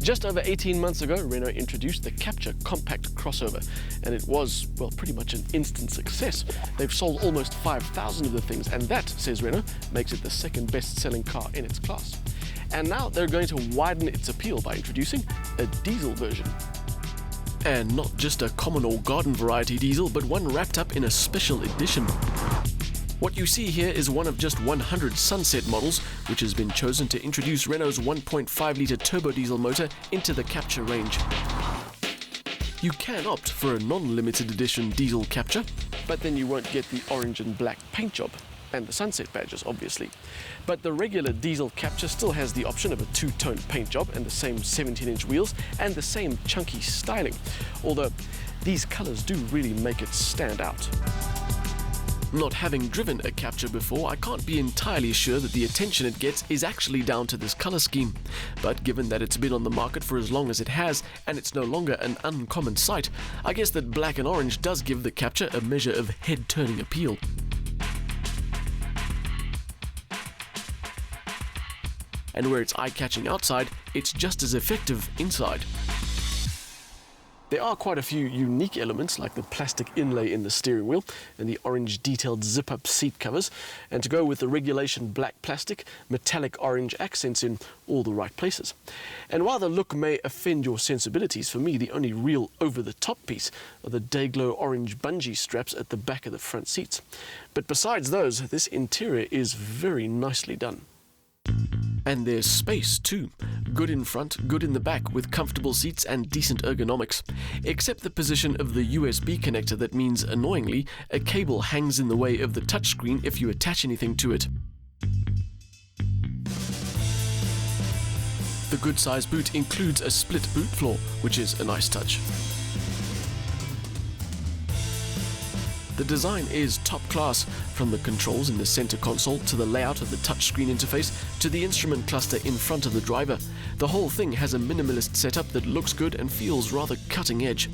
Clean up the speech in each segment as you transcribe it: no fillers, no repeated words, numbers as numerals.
Just over 18 months ago, Renault introduced the Captur compact crossover, and it was, well, pretty much an instant success. They've sold almost 5,000 of the things, and that, says Renault, makes it the second best-selling car in its class. And now they're going to widen its appeal by introducing a diesel version. And not just a common or garden variety diesel, but one wrapped up in a special edition. What you see here is one of just 100 Sunset models, which has been chosen to introduce Renault's 1.5-litre turbodiesel motor into the Captur range. You can opt for a non-limited edition diesel Captur, but then you won't get the orange and black paint job, and the Sunset badges, obviously. But the regular diesel Captur still has the option of a two-tone paint job and the same 17-inch wheels and the same chunky styling, although these colours do really make it stand out. Not having driven a Captur before, I can't be entirely sure that the attention it gets is actually down to this colour scheme. But given that it's been on the market for as long as it has, and it's no longer an uncommon sight, I guess that black and orange does give the Captur a measure of head-turning appeal. And where it's eye-catching outside, it's just as effective inside. There are quite a few unique elements, like the plastic inlay in the steering wheel and the orange detailed zip-up seat covers, and to go with the regulation black plastic, metallic orange accents in all the right places. And while the look may offend your sensibilities, for me the only real over-the-top piece are the day-glow orange bungee straps at the back of the front seats. But besides those, this interior is very nicely done. And there's space too. Good in front, good in the back, with comfortable seats and decent ergonomics. Except the position of the USB connector that means, annoyingly, a cable hangs in the way of the touchscreen if you attach anything to it. The good-sized boot includes a split boot floor, which is a nice touch. The design is top class, from the controls in the center console to the layout of the touchscreen interface to the instrument cluster in front of the driver. The whole thing has a minimalist setup that looks good and feels rather cutting edge.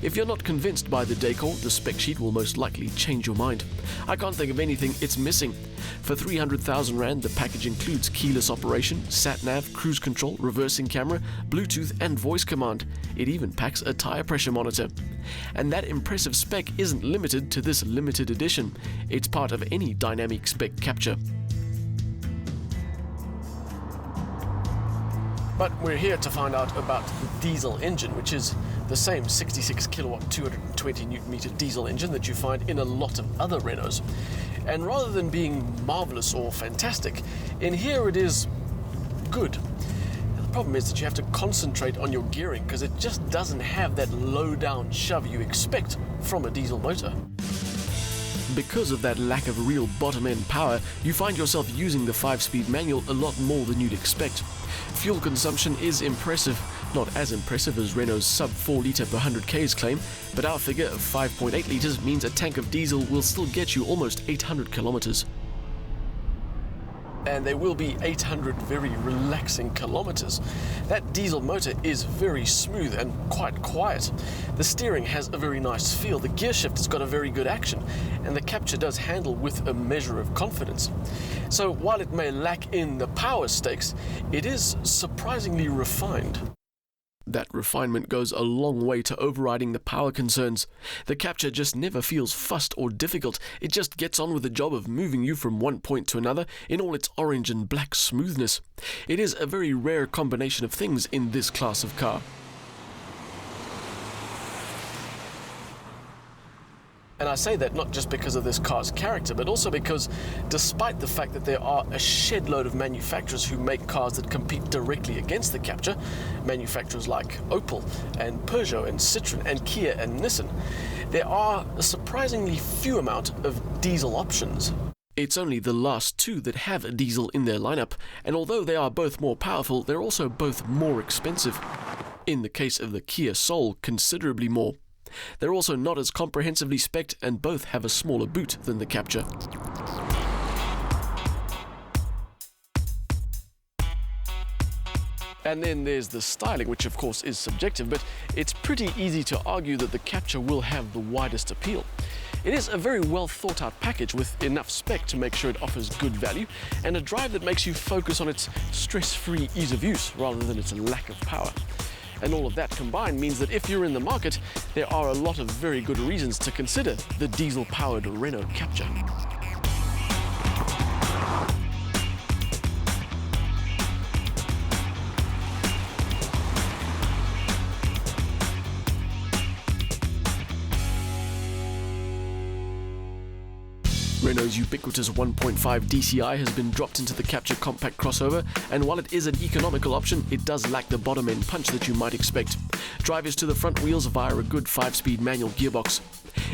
If you're not convinced by the decor, the spec sheet will most likely change your mind. I can't think of anything it's missing. For 300,000 Rand, the package includes keyless operation, sat-nav, cruise control, reversing camera, Bluetooth and voice command. It even packs a tire pressure monitor. And that impressive spec isn't limited to this limited edition. It's part of any dynamic spec Captur. But we're here to find out about the diesel engine, which is the same 66 kilowatt, 220 newton meter diesel engine that you find in a lot of other Renaults. And rather than being marvelous or fantastic, in here it is good. And the problem is that you have to concentrate on your gearing because it just doesn't have that low down shove you expect from a diesel motor. Because of that lack of real bottom-end power, you find yourself using the 5-speed manual a lot more than you'd expect. Fuel consumption is impressive, not as impressive as Renault's sub 4 litre per 100 k's claim, but our figure of 5.8 litres means a tank of diesel will still get you almost 800 kilometres. And there will be 800 very relaxing kilometers. That diesel motor is very smooth and quite quiet. The steering has a very nice feel, the gear shift has got a very good action, and the Captur does handle with a measure of confidence. So while it may lack in the power stakes, it is surprisingly refined. That refinement goes a long way to overriding the power concerns. The Captur just never feels fussed or difficult. It just gets on with the job of moving you from one point to another in all its orange and black smoothness. It is a very rare combination of things in this class of car. And I say that not just because of this car's character, but also because despite the fact that there are a shed load of manufacturers who make cars that compete directly against the Captur, manufacturers like Opel and Peugeot and Citroën and Kia and Nissan, there are a surprisingly few amount of diesel options. It's only the last two that have a diesel in their lineup, and although they are both more powerful, they're also both more expensive. In the case of the Kia Soul, considerably more. They're also not as comprehensively spec'd, and both have a smaller boot than the Captur. And then there's the styling, which of course is subjective, but it's pretty easy to argue that the Captur will have the widest appeal. It is a very well thought out package with enough spec to make sure it offers good value and a drive that makes you focus on its stress-free ease of use rather than its lack of power. And all of that combined means that if you're in the market, there are a lot of very good reasons to consider the diesel-powered Renault Captur. Renault's ubiquitous 1.5 DCI has been dropped into the Captur compact crossover, and while it is an economical option, it does lack the bottom-end punch that you might expect. Drive is to the front wheels via a good 5-speed manual gearbox.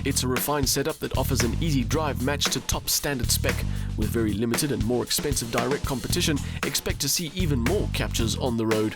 It's a refined setup that offers an easy drive matched to top standard spec. With very limited and more expensive direct competition, expect to see even more Capturs on the road.